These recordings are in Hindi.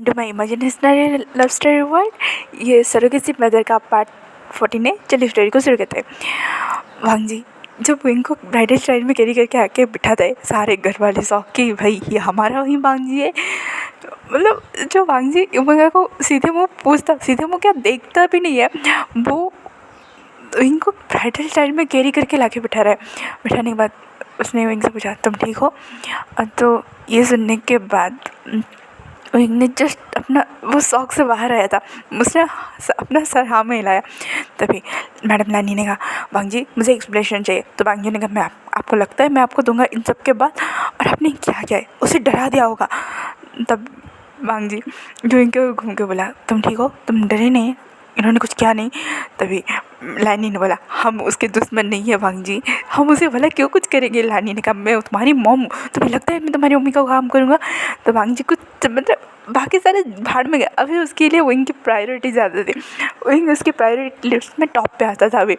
To my imaginationary love story world. ये सरोगेसी मदर का पार्ट 14 है। चलिए स्टोरी को शुरू करते हैं। वांग जी जब विंग को ब्राइडल स्टाइल में कैरी करके आके बिठाता है, सारे घर वाले शौक कि भाई ये हमारा ही वांग जी है। मतलब जो वांग जी उमंगा को सीधे मुँह पूछता, सीधे मुँह क्या देखता भी नहीं है, वो विंग को ब्राइडल स्टाइल में कैरी करके लाके बिठा रहा है। बिठाने के बाद उसने विंग से पूछा तुम ठीक हो? तो ये सुनने के बाद विंग ने जस्ट अपना वो शौक से बाहर आया था, उसने अपना सर हाँ में हिलाया। तभी मैडम लानी ने कहा वांग जी मुझे एक्सप्लेनेशन चाहिए। तो वांग जी ने कहा मैं आपको लगता है मैं आपको दूंगा इन सब के बाद? और आपने क्या किया है, उसे डरा दिया होगा। तब वांग जी जो इनके घूम के बोला तुम ठीक हो, तुम डरे नहीं, इन्होंने कुछ किया नहीं। तभी लानी ने बोला हम उसके दुश्मन नहीं है वांग जी, हम उसे भला क्यों कुछ करेंगे। लानी ने कहा मैं तुम्हारी मॉम हूँ, तुम्हें लगता है मैं तुम्हारी मम्मी का काम करूँगा? तो वांग जी कुछ मतलब बाकी सारे भाड़ में गए। अभी उसके लिए विंग की प्रायोरिटी ज़्यादा थी, विंग उसकी प्रायोरिटी लिस्ट में टॉप पे आता था। अभी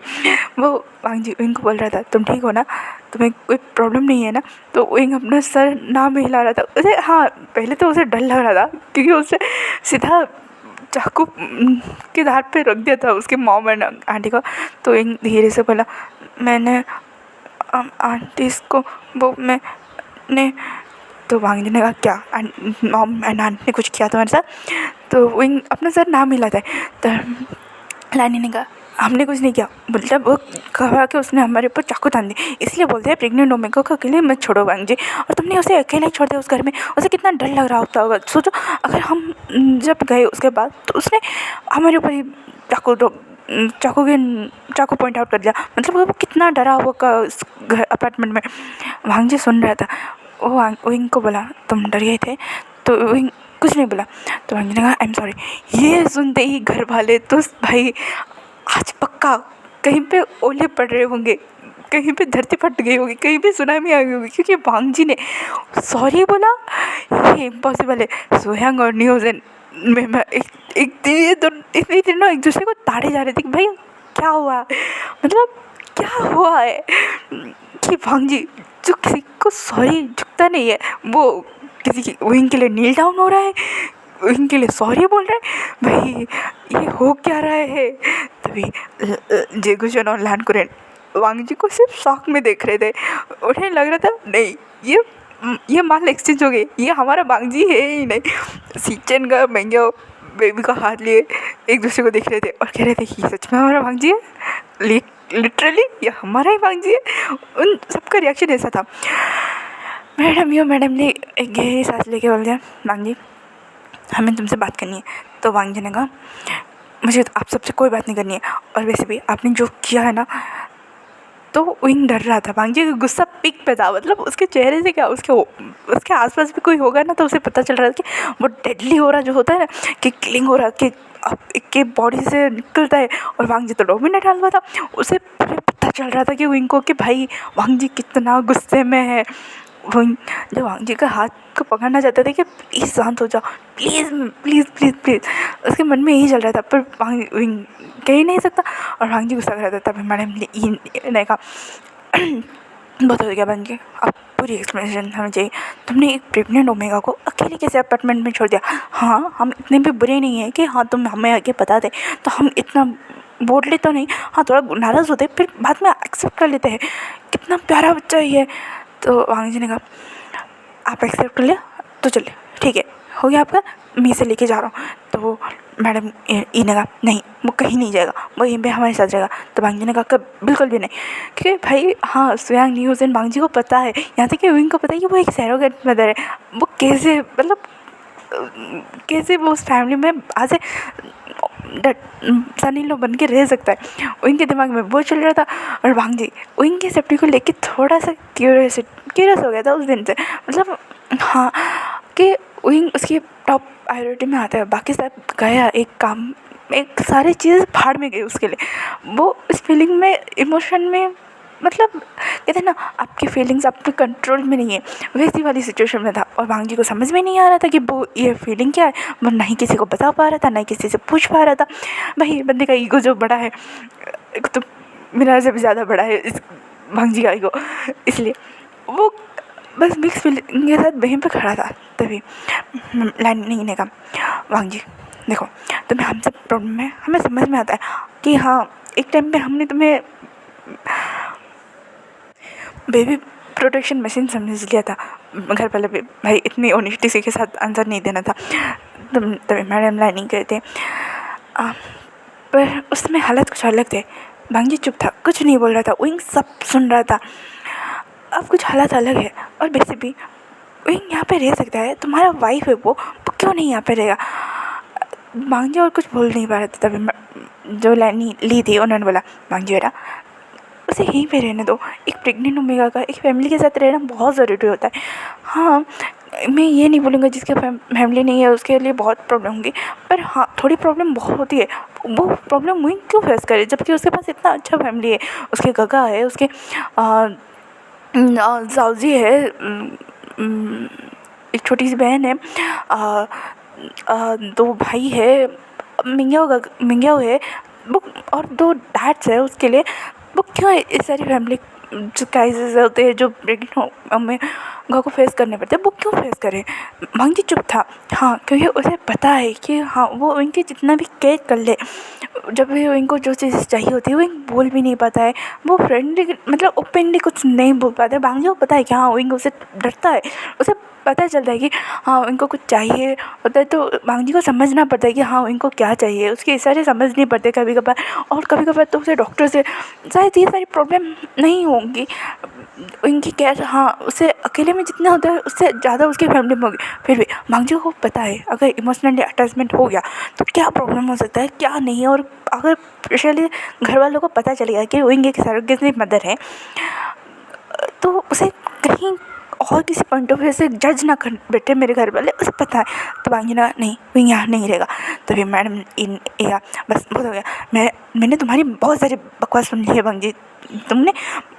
वो वांग जी विंग को बोल रहा था तुम ठीक हो ना, तुम्हें कोई प्रॉब्लम नहीं है ना? तो विंग अपना सर ना में हिला रहा था। उसे हाँ पहले तो उसे डर लग रहा था क्योंकि उसे सीधा चाकू के धार पे रख दिया था उसके मॉम एंड आंटी को। तो एक धीरे से बोला मैंने आंटी को वो मैंने। तो वांग जी ने कहा क्या मॉम एंड आंटी ने कुछ किया तुम्हारे साथ? तो विंग अपना सर नाम मिलाता है। तो लानी ने कहा हमने कुछ नहीं किया, मतलब वो कहा कि उसने हमारे ऊपर चाकू तान दी, इसलिए बोलते हैं प्रेग्नेंट ओमेगा को अकेले मत छोड़ो वांग जी। और तुमने उसे अकेले ही छोड़ दिया उस घर में, उसे कितना डर लग रहा होता होगा। सोचो अगर हम जब गए उसके बाद तो उसने हमारे ऊपर ही चाकू पॉइंट आउट कर दिया, मतलब वो कितना डरा हुआ उस घर अपार्टमेंट में। वांग जी सुन रहा था। वो विंग को बोला तुम डर गए थे? तो विंग कुछ नहीं बोला। तो वांग जी ने कहा आई एम सॉरी। ये सुनते ही घर वाले तो भाई आज पक्का कहीं पे ओले पड़ रहे होंगे, कहीं पे धरती फट गई होगी, कहीं पे सुनामी आ गई होगी, क्योंकि वांग जी ने सॉरी बोला। ये इम्पॉसिबल है। सोयांग और न्यूज़न में मैं इतनी दिन ना एक दूसरे को ताड़े जा रहे थे कि भाई क्या हुआ, मतलब क्या हुआ है कि वांग जी जो किसी को सॉरी झुकता नहीं है, वो किसी की विंग के लिए नील डाउन हो रहा है, इनके लिए सॉरी बोल रहे हैं। भाई ये हो क्या रहा है? तभी जेगुशन और लानकुरेन वांग जी को सिर्फ शौक में देख रहे थे। उन्हें लग रहा था नहीं ये माल एक्सचेंज हो गई, ये हमारा वांग जी है ही नहीं। सीचन का मैंगो बेबी का हाथ लिए एक दूसरे को देख रहे थे और कह रहे थे ये सच में हमारा वांग जी है, लिटरली ये हमारा ही वांग जी है। उन सबका रिएक्शन ऐसा था। मैडम ने एक गहरी सांस लेके बोल दिया वांग जी हमें तुमसे बात करनी है। तो वांग जी ने कहा मुझे आप सबसे कोई बात नहीं करनी है, और वैसे भी आपने जो किया है ना। तो विंग डर रहा था, वांग जी का गुस्सा पीक पे था, मतलब उसके चेहरे से क्या उसके आसपास भी कोई होगा ना तो उसे पता चल रहा था कि वो डेडली हो रहा जो होता है ना, कि किलिंग हो रहा कि बॉडी से निकलता है। और वांग जी तो डोमिनेट हाल हुआ था, उसे पता चल रहा था कि विंग को कि भाई वांग जी कितना गुस्से में है। विंग जो वांग जी का हाथ को पकड़ना चाहता था कि प्लीज़ शांत हो जाओ, प्लीज़ प्लीज़ प्लीज़ प्लीज़, उसके मन में यही चल रहा था, पर विंग कह ही नहीं सकता। और वांग जी गुस्सा कर रहा था। तभी मैडम ने कहा बहुत हो गया वांग जी, अब पूरी एक्सप्लेनेशन हमें चाहिए। तुमने एक प्रेग्नेंट ओमेगा को अकेले कैसे अपार्टमेंट में छोड़ दिया? हाँ हम इतने भी बुरे नहीं हैं कि हाँ तुम हमें आगे बता दे तो हम इतना बोलते तो नहीं, हाँ थोड़ा नाराज़ होते फिर बाद में एक्सेप्ट कर लेते हैं, कितना प्यारा बच्चा ही है। तो वांग जी ने कहा आप एक्सेप्ट कर लिया तो चलिए ठीक है, हो गया आपका, मैं इसे लेके जा रहा हूँ। तो मैडम ई ने कहा नहीं वो कहीं नहीं जाएगा, वो यहीं पे हमारे साथ जाएगा। तो वांग जी ने कहा बिल्कुल भी नहीं, क्योंकि भाई हाँ सोयांग न्यूज़न वांग जी को पता है, यहाँ तक कि विंग को पता है कि वो एक सैरोगेट मदर है। वो कैसे मतलब कैसे वो उस फैमिली में आज सनी लो बन के रह सकता है, उनके दिमाग में वो चल रहा था। और वांग जी उनकी सेफ्टी को लेके थोड़ा सा क्यूरियस हो गया था उस दिन से, मतलब हाँ कि विंग उसकी टॉप प्रायोरिटी में आता है, बाकी सब गया एक काम, एक सारी चीज़ भाड़ में गई उसके लिए। वो इस फीलिंग में इमोशन में मतलब कहते हैं ना आपकी फीलिंग्स आपके कंट्रोल में नहीं है, वैसी वाली सिचुएशन में था। और वांग जी को समझ में नहीं आ रहा था कि वो ये फीलिंग क्या है, वो ना ही किसी को बता पा रहा था, ना ही किसी से पूछ पा रहा था। भाई बंदे का ईगो जो बड़ा है, एक तो मेरा से भी ज़्यादा बड़ा है इस वांग जी का ईगो, इसलिए वो बस मिक्स फीलिंग के साथ वहीं पर खड़ा था। तभी लाइन नहीं ने कहा वांग जी देखो, तुम्हें हमसे प्रॉब्लम है, हमें समझ में आता है कि हाँ एक टाइम पे हमने तुम्हें बेबी प्रोटेक्शन मशीन समझ लिया था, घर वाले भी भाई इतनी ऑनेस्टी के साथ आंसर नहीं देना था, तुम तभी मैडम लाइनिंग करते। पर उस समय हालत कुछ अलग थे। भांजी चुप था, कुछ नहीं बोल रहा था, विंग सब सुन रहा था। अब कुछ हालत अलग है, और वैसे भी विंग यहाँ पे रह सकता है, तुम्हारा वाइफ है वो क्यों नहीं यहाँ पे रहेगा। भांजी और कुछ बोल नहीं पा रहा था, तभी जो लाइन ली थी उन्होंने बोला, भांजी बेटा उसे यहीं पे रहने दो, एक प्रेग्नेंट ओमेगा का एक फैमिली के साथ रहना बहुत ज़रूरी होता है। हाँ मैं ये नहीं बोलूँगा जिसके फैमिली नहीं है उसके लिए बहुत प्रॉब्लम होगी, पर हाँ थोड़ी प्रॉब्लम बहुत होती है। वो प्रॉब्लम वही क्यों फेस करे जबकि उसके पास इतना अच्छा फैमिली है, उसके गगा है, उसके साउजी है, एक छोटी सी बहन है, दो भाई है, मिंग्याओ है वो, और दो डैड्स है उसके लिए। वो क्यों इस सारी फैमिली जो क्राइसिस होते हैं जो प्रेगनेंट में घों को फेस करने पड़ते हैं वो क्यों फेस करें। भांजी चुप था, हाँ क्योंकि उसे पता है कि हाँ वो इनके जितना भी केयर कर ले, जब भी इनको जो चीज़ चाहिए होती है वो बोल भी नहीं पाता है, वो फ्रेंडली मतलब ओपनली कुछ नहीं बोल पाता है। भांजी को पता है कि हाँ विंग उससे डरता है, उसे पता चलता है कि हाँ इनको कुछ चाहिए होता है, तो भांजी को समझना पड़ता है कि हाँ इनको क्या चाहिए, उसके इशारे समझने पड़ते कभी कभार, और कभी कभार तो उसे डॉक्टर से शायद ये सारी प्रॉब्लम नहीं होंगी इनकी केयर, हाँ उसे अकेले में जितना होता है उससे ज़्यादा उसकी फैमिली में होगी। फिर भी भांजी को पता है अगर इमोशनली अटैचमेंट हो गया तो क्या प्रॉब्लम हो सकता है क्या नहीं, और अगर स्पेशली घर वालों को पता चलेगा कि विंग एक सरोगेसी मदर है तो उसे कहीं और किसी पॉइंट ऑफ व्यू से जज ना कर बैठे मेरे घर वाले, उसे पता है। तो भांजी ना नहीं विंग यहाँ नहीं रहेगा, तो फिर मैडम इन या बस बहुत हो गया, मैंने तुम्हारी बहुत सारी बकवास सुन ली है भांजी, तुमने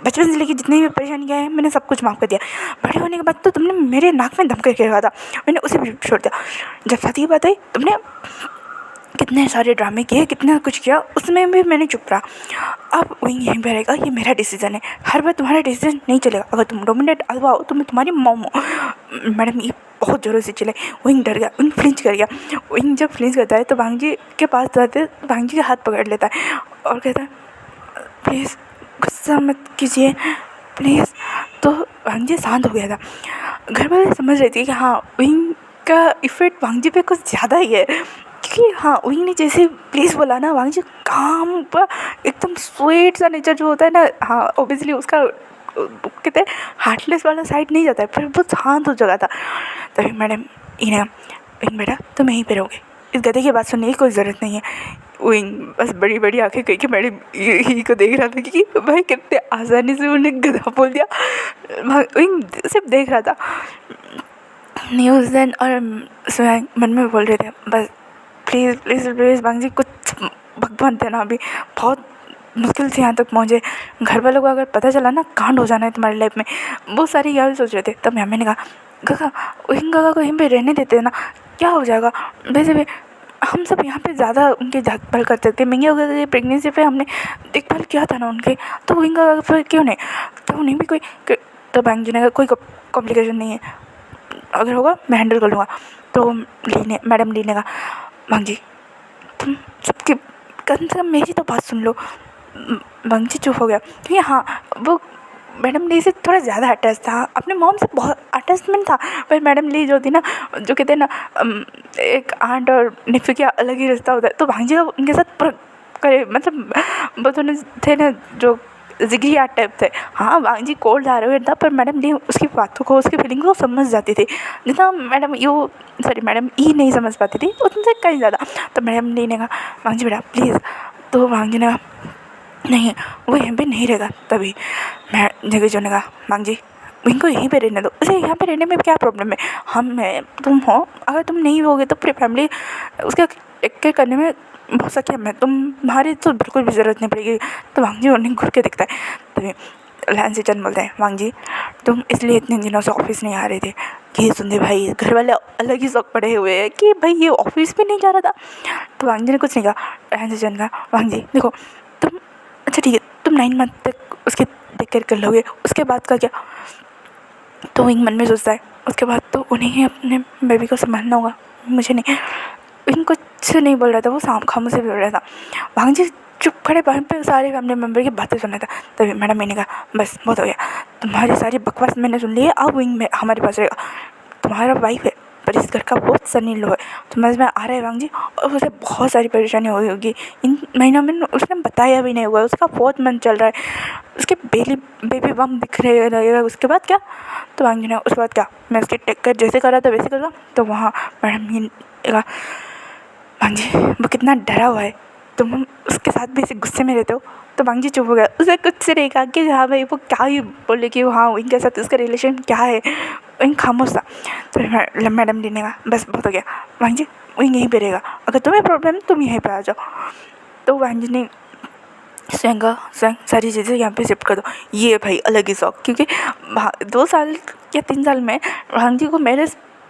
बचपन से लेकर जितनी भी परेशानी किया है मैंने सब कुछ माफ़ कर दिया, बड़े होने के बाद तो तुमने मेरे नाक में दम करके रखा था, मैंने उसे भी छोड़ दिया। जब शादी की बात आई तुमने कितने सारे ड्रामे किए, कितना कुछ किया, उसमें भी मैंने चुप रहा। अब विंग यहीं पर रहेगा, ये मेरा डिसीजन है, हर बार तुम्हारा डिसीजन नहीं चलेगा, अगर तुम डोमिनेट अलवाओ तो मैं तुम्हारी मॉम हूँ। मैडम ये बहुत ज़ोरों से चले, विंग डर गया, विंग फ्लिंच कर गया। विंग जब फ्लिंच करता है तो भांजी के पास जाते तो भांजी के हाथ पकड़ लेता है और कहता है प्लीज़ गुस्सा मत कीजिए प्लीज़। तो भांजी शांत हो गया था। घर वाले समझ रहे थे कि हाँ विंग का इफ़ेक्ट भांजी पे कुछ ज़्यादा ही है, क्योंकि हाँ विंग ने जैसे प्लीज़ बोला ना, भांजी काम पर एकदम स्वीट सा नेचर जो होता है ना, हाँ ओबियसली उसका कहते हैं हार्टलेस वाला साइड नहीं जाता है, पर बहुत शांत हो चुका था। तभी मैडम इन्हें विंग बेटा तुम यहीं पे रहोगे, इस गधे की बात सुनने की कोई ज़रूरत नहीं है। विंग बस बड़ी बड़ी आंखें कही कि मैडम यही को देख रहा था कि भाई कितने आसानी से उन्हें गधा बोल दिया। विंग सिर्फ देख रहा था न्यूज़ देन, और स्वयं मन में बोल रहे थे बस प्लीज़ प्लीज़ प्लीज़ भांजी कुछ भगवान देना, अभी बहुत मुश्किल से यहाँ तक पहुँचे, घर वालों को अगर पता चला ना कांड हो जाना है तुम्हारी लाइफ में, बहुत सारी याद सोच रहे थे। तब मैंने कहा गगा विंग गगा को यहीं पे रहने देते ना, क्या हो जाएगा, वैसे भी हम सब यहाँ पे ज़्यादा उनकी देखभाल कर सकते हैं, मिंगी वगैरह की प्रेगनेंसी पे हमने देखभाल किया था ना उनके, तो विंग गगा पर क्यों नहीं, तो उन्हें भी कोई, तो बैंक जी ने कहा कोई कॉम्प्लिकेशन नहीं है, अगर होगा मैं हैंडल कर लूँगा। तो मैडम ली ने कहा भांजी तुम सबकी कम से कम मेरी तो बात सुन लो। भांजी चुप हो गया, क्योंकि हाँ वो मैडम ली से थोड़ा ज़्यादा अटैच था, अपने मॉम से बहुत अटैचमेंट था, पर मैडम ली जो थी ना, जो कहते हैं ना एक आंट और निफ्यू का अलग ही रिश्ता होता है, तो भांजी का उनके साथ करे मतलब वो दोनों थे ना जो जिगरी आर्ट टाइप थे। हाँ भांजी कोल्ड आ रहा था, पर मैडम ली उसकी बातों को उसकी फीलिंग को समझ जाती थी, जितना मैडम ई नहीं समझ पाती थी उनसे कहीं ज़्यादा। तो मैडम ली ने कहा भांजी बेटा प्लीज़, तो भांजी ने कहा नहीं वो यहीं पे नहीं रहेगा। तभी मैं जगह जो ने कहा भांजी इनको यहीं पे रहने दो, उसे यहाँ पे रहने में क्या प्रॉब्लम है, हम हैं तुम हो, अगर तुम नहीं होगे तो पूरी फैमिली उसका टेक केयर करने में बहुत सक्षम है, तुम्हारी तो बिल्कुल भी ज़रूरत नहीं पड़ेगी। तो भांजी उन्हें घूर के दिखता है, तभी लहन से चंद बोलते हैं भांजी तुम इसलिए इतने दिनों से ऑफिस नहीं आ रहे थे। ये सुनते भाई घर वाले अलग ही शौक पड़े हुए हैं कि भाई ये ऑफिस भी नहीं जा रहा था। तो भांजी ने कुछ नहीं कहा। लहन से चंद कहा भांजी देखो तुम अच्छा ठीक है तुम 9 मंथ तक उसके टेक केयर कर लोगे, उसके बाद का क्या। तो विंग मन में सोचता है उसके बाद तो उन्हें ही अपने बेबी को संभालना होगा, मुझे नहीं। विंग कुछ नहीं बोल रहा था, वो खामोशी बोल रहा था। भांजी चुप खड़े वहाँ पे सारे फैमिली मेम्बर की बातें सुन रहा था। तभी मैडम मैंने कहा बस बहुत हो गया, तुम्हारी सारी बकवास मैंने सुन ली है, अब विंग में हमारे पास रहेगा। तुम्हारा वाइफ है पर इस घर का बहुत सनी लो है, समझ में आ रहा है वांग जी। और उसे बहुत सारी परेशानी हुई होगी इन महीनों में, उसने बताया भी नहीं हुआ, उसका बहुत मन चल रहा है, उसके बेबी बम दिख रहे रहेगा। उसके बाद क्या, तो वांग जी ने उसके बाद क्या, मैं उसकी टेक केयर जैसे कर रहा था वैसे करूँगा। तो वहाँ मैडम ही वांग जी वो कितना डरा हुआ है, तुम उसके साथ भी ऐसे गुस्से में रहते हो। तो वांग जी चुप हो गया, उसे कुछ से नहीं कहा कि हाँ भाई वो क्या ही बोले कि हाँ इनके साथ उसका रिलेशन क्या है, इन खामोश था। तो मैडम जी ने कहा बस बहुत हो गया वांग जी, वो यहीं पे रहेगा, अगर तुम्हें प्रॉब्लम है तुम यहीं पे आ जाओ। तो वांग जी ने स्वयं सारी चीज़ें यहाँ पे शिफ्ट कर दो। ये भाई अलग ही शौक, क्योंकि 2 साल या 3 साल में वांग जी को मेरे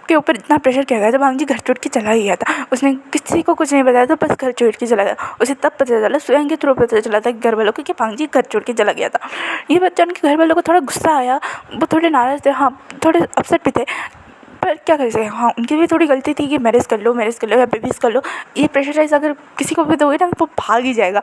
के ऊपर इतना प्रेशर किया गया था, वांग जी घर छोड़ के चला ही गया था। उसने किसी को कुछ नहीं बताया था, बस घर छोड़ के चला गया। उसे तब पता चला, स्वयं के थ्रू पता चला था घर वालों को कि वांग जी घर छोड़ के चला गया था। ये बात जान के घर वालों को थोड़ा गुस्सा आया, वो थोड़े नाराज़ थे, हाँ थोड़े अपसेट भी थे, पर क्या कर सकते, हाँ उनकी भी थोड़ी गलती थी कि मैरिज कर लो या बेबीज कर लो। ये प्रेशराइज अगर किसी को भी दोगे ना वो भाग ही जाएगा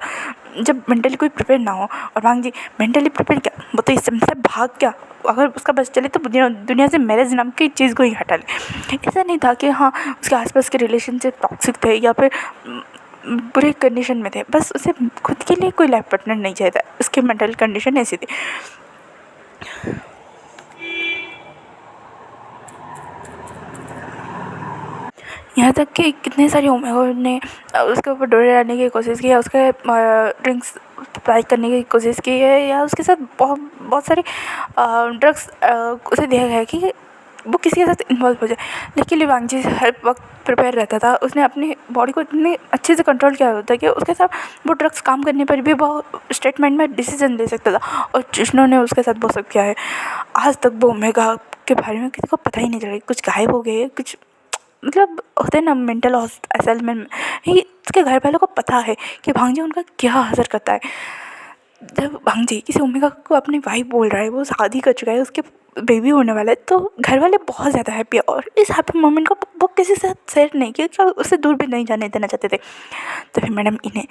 जब मेंटली कोई प्रिपेयर ना हो। और वांग जी मेंटली प्रिपेयर क्या, वो तो इससे भाग क्या, अगर उसका बस चले तो दुनिया से मैरिज नाम की चीज़ को ही हटा ले। ऐसा नहीं था कि हाँ उसके आसपास के रिलेशनशिप टॉक्सिक थे या फिर बुरे कंडीशन में थे, बस उसे खुद के लिए कोई लाइफ पार्टनर नहीं चाहिए था, उसकी मेंटल कंडीशन ऐसी थी। यहाँ तक कि कितने सारे ओमेगा ने उसके ऊपर डोरे डालने की कोशिश की है, उसके ड्रिंक्स सप्लाई करने की कोशिश की है, या उसके साथ बहुत सारे ड्रग्स उसे दिया गया है कि वो किसी के साथ इन्वॉल्व हो जाए। लेकिन वांग जी हर वक्त प्रिपेयर रहता था, उसने अपनी बॉडी को इतने अच्छे से कंट्रोल किया होता कि उसके साथ वो ड्रग्स काम करने पर भी वो स्टेट माइंड में डिसीजन ले सकता था। और जिष्णु ने उसके साथ वो सब किया है। आज तक वो ओमेगा के बारे में किसी को पता ही नहीं चला, कुछ गायब हो गए, कुछ मतलब होते हैं ना मेंटल असेसमेंट, इसके घर वालों को पता है कि भांग जी उनका क्या असर करता है। जब भांग जी किसी ओमेगा को अपनी वाइफ बोल रहा है, वो शादी कर चुका है, उसके बेबी होने वाला है, तो घर वाले बहुत ज़्यादा हैप्पी है। और इस हैप्पी मोमेंट को वो किसी से शेयर नहीं किया, क्या उससे दूर भी नहीं जाने देना चाहते थे। तो फिर मैडम इन्हें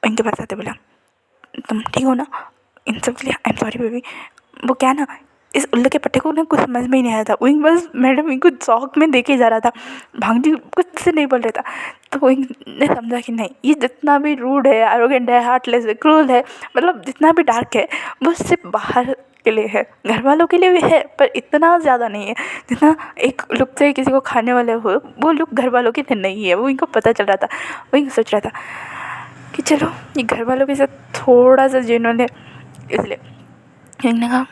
इनके पास आते बोला तुम ठीक हो ना, इन सब के लिए आई एम सॉरी बेबी। वो क्या ना, इस उल्लू के पट्टे को ना कुछ समझ में ही नहीं आया था, विंग बस मैडम इनको शौक में देखे जा रहा था, भांग जी कुछ से नहीं बोल रहा था। तो विंग ने समझा कि नहीं, ये जितना भी रूड है, एरोगेंट है, हार्टलेस है, क्रूल है, मतलब जितना भी डार्क है, वो सिर्फ बाहर के लिए है, घर वालों के लिए भी है, पर इतना ज़्यादा नहीं है जितना एक लुक से किसी को खाने वाले हो, वो लुक घर वालों के लिए नहीं है। वो इनको पता चल रहा था, वो सोच रहा था कि चलो ये घर वालों के साथ थोड़ा सा जेन्युइन है, इसलिए इन्होंने कहा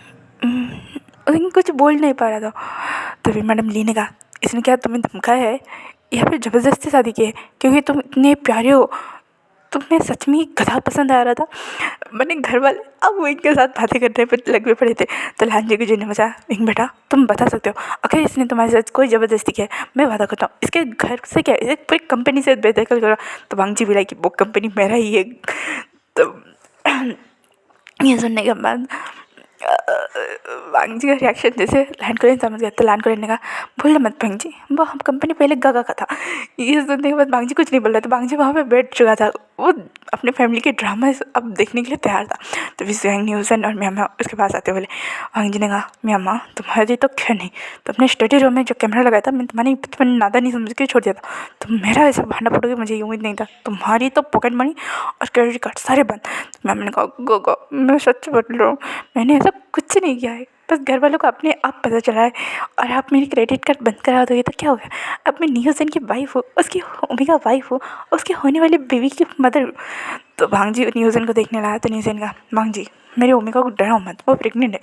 लेकिन कुछ बोल नहीं पा रहा था। तो फिर मैडम ली ने कहा इसने क्या तुम्हें धमकाया है या फिर ज़बरदस्ती शादी की है, क्योंकि तुम इतने प्यारे हो, तुम्हें सच में गधा पसंद आ रहा था। मैंने घर वाले अब वो इनके साथ बातें करने पर लगे पड़े थे। तो लान जी को जी ने बचा, विंग बेटा तुम बता सकते हो अगर इसने तुम्हारे साथ कोई ज़बरदस्ती किया है, मैं वादा करता हूँ इसके घर से क्या है, पूरी कंपनी से बेदखल करो। तो वांग जी भी लाइक वो कंपनी मेरा ही है। तो ये सुनने के बाद वांग जी का रिएक्शन जैसे लैंड करें समझ गया। तो लैंड करें ने कहा बोल मत वांग जी, वो हम कंपनी पहले गागा का था। ये सुनने के बाद वांग जी कुछ नहीं बोल रहा था, वांग जी वहाँ पे बैठ चुका था, वो अपने फैमिली के ड्रामा अब देखने के लिए तैयार था। तो फिर स्वयं न्यूज़न और म्यामा उसके पास आते बोले, वांग जी ने कहा म्यामा तुम्हारी तो क्या नहीं, तो अपने स्टडी रूम में जो कैमरा लगाया था मैंने नादा नहीं समझ के छोड़ दिया था, तो मेरा ऐसा भांडा फोड़ोगे मुझे उम्मीद नहीं था। तुम्हारी तो पॉकेट मनी और क्रेडिट कार्ड सारे बंद। तो मैम ने कहा गो मैं सच बोल रहा हूँ, मैंने ऐसा कुछ नहीं किया है, बस घर वालों को अपने आप पता चला है। और आप मेरी क्रेडिट कार्ड बंद करा दोगे तो क्या होगा, अब मैं न्यूज़न की वाइफ हूँ, उसकी ओमेगा वाइफ हूँ, उसके होने वाली बेबी की मदर हूँ। तो भांग जी न्यूज़न को देखने लगा। तो न्यूज़न का भांग जी मेरे ओमेगा को डराओ मत, वो प्रेग्नेंट है।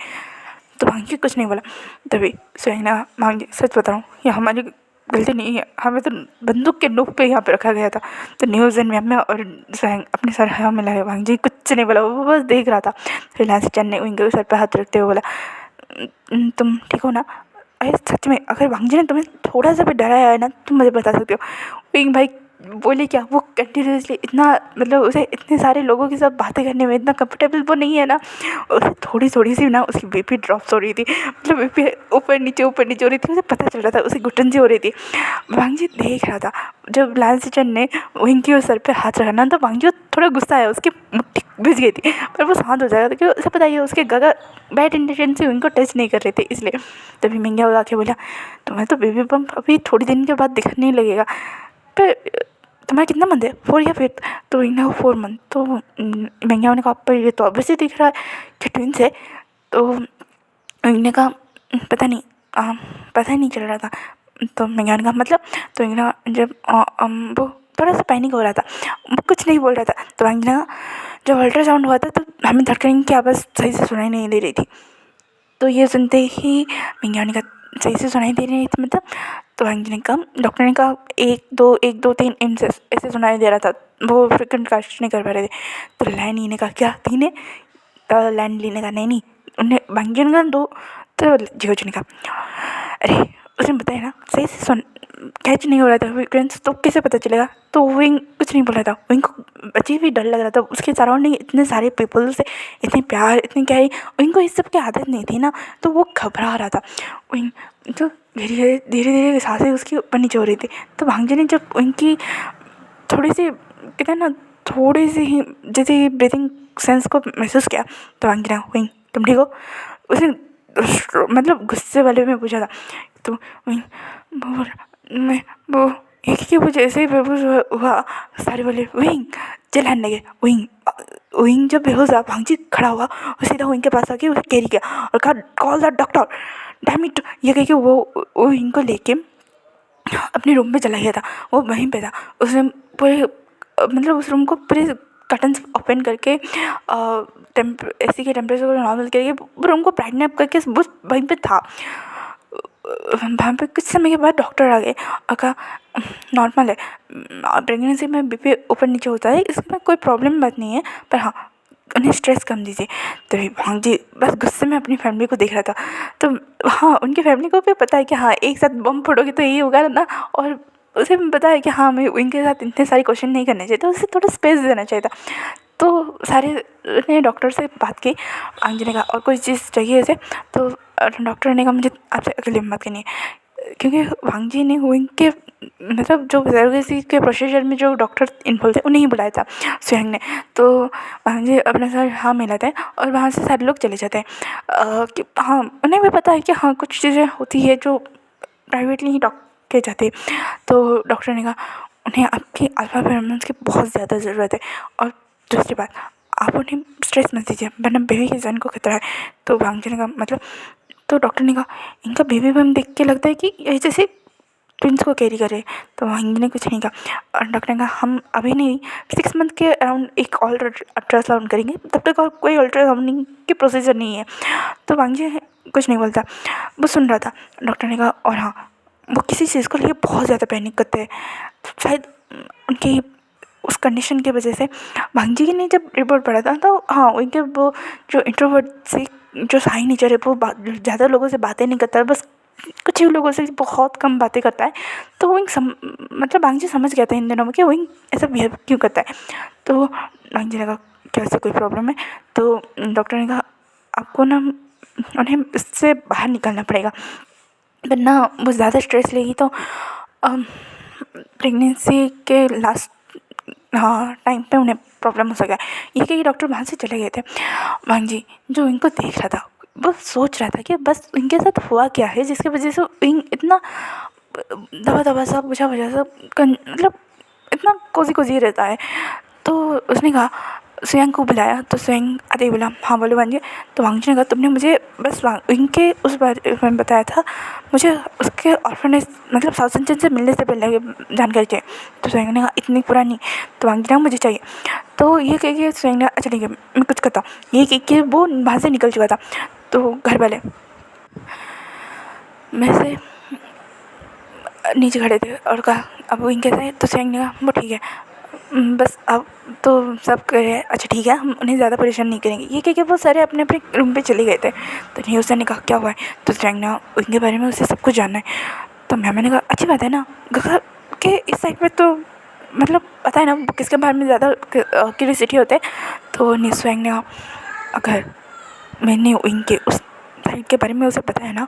तो भांग जी कुछ नहीं बोला। तभी स्वयं ना भांग जी सच बता रहा हूँ ये हमारी गलती नहीं है, हमें तो बंदूक के नोक पे यहाँ पे रखा गया था। तो न्यूज़न में और स्वयं अपने सर हाँ मिला है। भांग जी कुछ नहीं बोला, वो बस देख रहा था। फिर लांसी चंद ने उनके सर पे हाथ रखते हुए बोला तुम ठीक हो ना। अरे सच में अगर वांग जी ने तुम्हें थोड़ा सा भी डराया है ना तुम मुझे बता सकते हो। विंग भाई बोले क्या, वो कंटिन्यूसली इतना मतलब उसे इतने सारे लोगों के साथ बातें करने में इतना कंफर्टेबल वो नहीं है ना, उसे थोड़ी थोड़ी सी ना उसकी बीपी ड्रॉप्स हो रही थी, मतलब बीपी ऊपर नीचे हो रही थी, उसे पता चल रहा था, उसे घुटन सी हो रही थी। वांगजी देख रहा था, जब लाल सिचन ने विंग के सर पे हाथ रखा ना, तो वांगजी को थोड़ा गुस्सा आया, उसकी मुट्ठी भिज गई थी, पर वो शांत हो जाएगा था, क्योंकि उसे पता है उसके गगा बैड इंटेंशन से विंग को टच नहीं कर रहे थे इसलिए। तभी मिंग्या उड़ा के बोला, तुम्हें तो बेबी बम्प अभी थोड़ी दिन के बाद दिखने लगेगा, पर तुम्हारा कितना मंथ है, 4 या 5? तो इन्हें 4 मंथ। तो मैंने कहा पर ये तो ऑब्वियसली दिख रहा है कि ट्विंस है। तो इन्होंने कहा पता नहीं, पता ही नहीं चल रहा था। तो मैंने कहा मतलब, तो इन्होंने जब वो थोड़ा सा पैनिक हो रहा था, वो कुछ नहीं बोल रहा था। तो इन्होंने कहा जब अल्ट्रासाउंड हुआ था तो हमें धड़कन की आवाज़ सही से सुनाई नहीं दे रही थी। तो ये सुनते ही मैंने कहा सही से सुनाई दे रही थी मतलब? तो ने कहा, डॉक्टर ने कहा 1 2 3 इंच ऐसे सुनाई दे रहा था, वो फ्रिक्वेंट कास्ट नहीं कर पा रहे थे। तो लैंड ने कहा क्या 3 है? तो लैंड ने कहा नहीं, उन्हें बांगी ने कहा 2। तो जियो ने कहा अरे उसने बताया ना सही से सुन, कैच नहीं हो रहा था फ्रिक्वेंस, तो कैसे पता चलेगा? तो विंग कुछ नहीं बोल रहा था, विंग को अजीब ही डर लग रहा था, उसके सराउंडिंग इतने सारे पीपल से इतने प्यार इतनी क्या, विंग को इस सब की आदत नहीं थी ना, तो वो घबरा रहा था। विंग तो धीरे धीरे सांसें उसकी ऊपर नीचे हो रही थी। तो भांगजी ने जब उनकी थोड़ी सी कहते हैं ना, थोड़ी सी ही जैसे ब्रीथिंग सेंस को महसूस किया, तो भांगजी ने विंग तुम ठीक हो? उसने मतलब गुस्से वाले में पूछा था। तो विंग मैं वो एक ही वजह से बेहोश हुआ। सारे बोले विंग चिल्लाने लगे। विंग जब बेहोश हुआ, भांगजी खड़ा हुआ और सीधा विंग के पास आके उसे कैरी किया और कहा call the doctor, damn it. ये कह के वो विंग को लेके अपने रूम में चला गया था। वो वहीं पे था, उसने पूरे मतलब उस रूम को पूरे कर्टन्स ओपन करके एसी के टेम्परेचर को नॉर्मल करके रूम को ब्राइटन अप करके बस वहीं पे था। वहाँ पे कुछ समय के बाद डॉक्टर आ गए और कहा नॉर्मल है, प्रेगनेंसी में बीपी ऊपर नीचे होता है, इसमें कोई प्रॉब्लम बात नहीं है, पर हाँ उन्हें स्ट्रेस कम दीजिए। तो भांगजी बस गुस्से में अपनी फैमिली को देख रहा था। तो हाँ उनकी फैमिली को भी पता है कि हाँ एक साथ बम फोड़ोगे तो यही होगा ना, और उसे भी पता है कि हाँ हमें उनके साथ इतने सारे क्वेश्चन नहीं करने चाहिए, तो उसे थोड़ा स्पेस देना चाहिए था। तो सारे ने डॉक्टर से बात की, भांगजी ने कहा और कोई चीज़ चाहिए इसे? तो डॉक्टर ने कहा मुझे आपसे अकेले में बात करनी है, क्योंकि भांगजी ने उनके मतलब जो सरोगेसी के प्रोसीजर में जो डॉक्टर इन्वॉल्व थे उन्हें ही बुलाया था स्वयं ने। तो भांगजी अपना सर हाँ मिलाते हैं और वहाँ से सारे लोग चले जाते हैं कि हाँ उन्हें भी पता है कि हाँ कुछ चीज़ें होती है जो प्राइवेटली ही डॉक्टर के जाते। तो डॉक्टर ने कहा उन्हें आपकी अल्फा फेरोमोन्स की बहुत ज़्यादा ज़रूरत है, और दूसरी बात आप उन्हें स्ट्रेस मत दीजिए वरना बेबी के जन को खतरा है। तो भांगजी ने कहा मतलब? तो डॉक्टर ने कहा इनका बेबी बम देख के लगता है कि ये जैसे ट्विंस को कैरी करे। तो भांगजी ने कुछ नहीं कहा और डॉक्टर ने कहा हम अभी नहीं 6 मंथ के अराउंड एक और अल्ट्रासाउंड करेंगे, तब तक और कोई अल्ट्रासाउंडिंग की प्रोसीजर नहीं है। तो भांगजी कुछ नहीं बोलता, वो सुन रहा था। डॉक्टर ने कहा और हाँ वो किसी चीज़ को लिए बहुत ज़्यादा पैनिक करते हैं, शायद उनकी उस कंडीशन की वजह से। भांगजी ने जब रिपोर्ट पढ़ा था तो हाँ उनके वो जो इंट्रोवर्ट से जो साई नेचर है, वो ज़्यादा लोगों से बातें नहीं करता, बस कुछ ही लोगों से बहुत कम बातें करता है। तो विंग मतलब भांगजी समझ गया था इन दिनों में कि विंग ऐसा बिहेव क्यों करता है। तो भांगजी ने कहा क्या ऐसा कोई प्रॉब्लम है? तो डॉक्टर ने कहा आपको ना उन्हें इससे बाहर निकलना पड़ेगा, वरना वो ज़्यादा स्ट्रेस लेगी तो प्रेगनेंसी के लास्ट हाँ टाइम पे उन्हें प्रॉब्लम हो सका। ये कि डॉक्टर वहाँ से चले गए थे। भांगजी जो इनको देख रहा था वो सोच रहा था कि बस इनके साथ हुआ क्या है जिसकी वजह से इन इतना दबा दबा सा बुझा बुझा सा मतलब इतना कोजी कोजी रहता है। तो उसने कहा स्वयं को बुलाया, तो स्वयं आते ही बोला हाँ बोलो भांजी। तो भांगजी ने कहा तुमने मुझे बस इनके उस बारे में बताया था, मुझे उसके ऑर्फनेज मतलब साउथ इंडियन से मिलने से पहले जानकारी चाहिए। तो स्वयं ने कहा इतनी पुरानी? तो भांगजी ने कहा मुझे चाहिए। तो ये कह के स्वयं ने अच्छा ठीक है मैं कुछ करता हूँ, ये कह के वो वहाँ से निकल चुका था। तो घर वाले में से नीचे खड़े थे और कहा अब वो इनके से। तो स्वयं ने कहा वो ठीक है बस अब तो सब कह रहे हैं अच्छा ठीक है हम उन्हें ज़्यादा परेशान नहीं करेंगे। ये कह के वो सारे अपने अपने रूम पे चले गए थे। तो न्यूज़ ने कहा क्या हुआ है? तो स्वयं ने उनके बारे में उसे सब कुछ जानना है। तो मैम ने कहा अच्छी बात है ना, गगा के इस साइड पे तो मतलब पता है ना वो किसके बारे में ज़्यादा क्यूरियोसिटी होते है। तो निस्वैंग ने कहा अगर मैंने इनके उस साइड के बारे में उसे पता है ना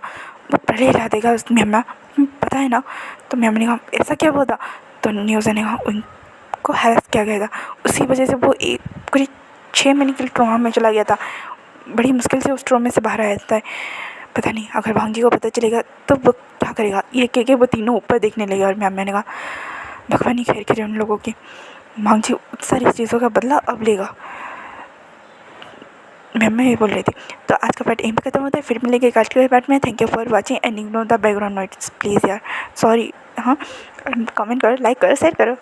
वो पहले हिला देगा उस म्यामा, पता है ना। तो म्यामा ने कहा ऐसा क्या हुआ था। तो न्यूज़ ने कहा उनको हैरेस किया गया था, उसी वजह से वो एक करीब 6 महीने के लिए ट्रॉमा में चला गया था, बड़ी मुश्किल से उस ट्रॉमे से बाहर आया था। पता नहीं अगर भांजी को पता चलेगा तो वो क्या करेगा। ये कह के वो तीनों ऊपर देखने लगे और मैंने कहा भगवान ही खैर करे उन लोगों की, भांजी सारी चीज़ों का बदला अब लेगा। मैं ये बोल रही थी। तो आज का पार्ट यहीं पे खत्म होता है, फिर मिलेंगे आज के पार्ट में। Thank you for watching and ignore the background noise please यार, सॉरी। हाँ, कमेंट करो, लाइक करो, शेयर करो।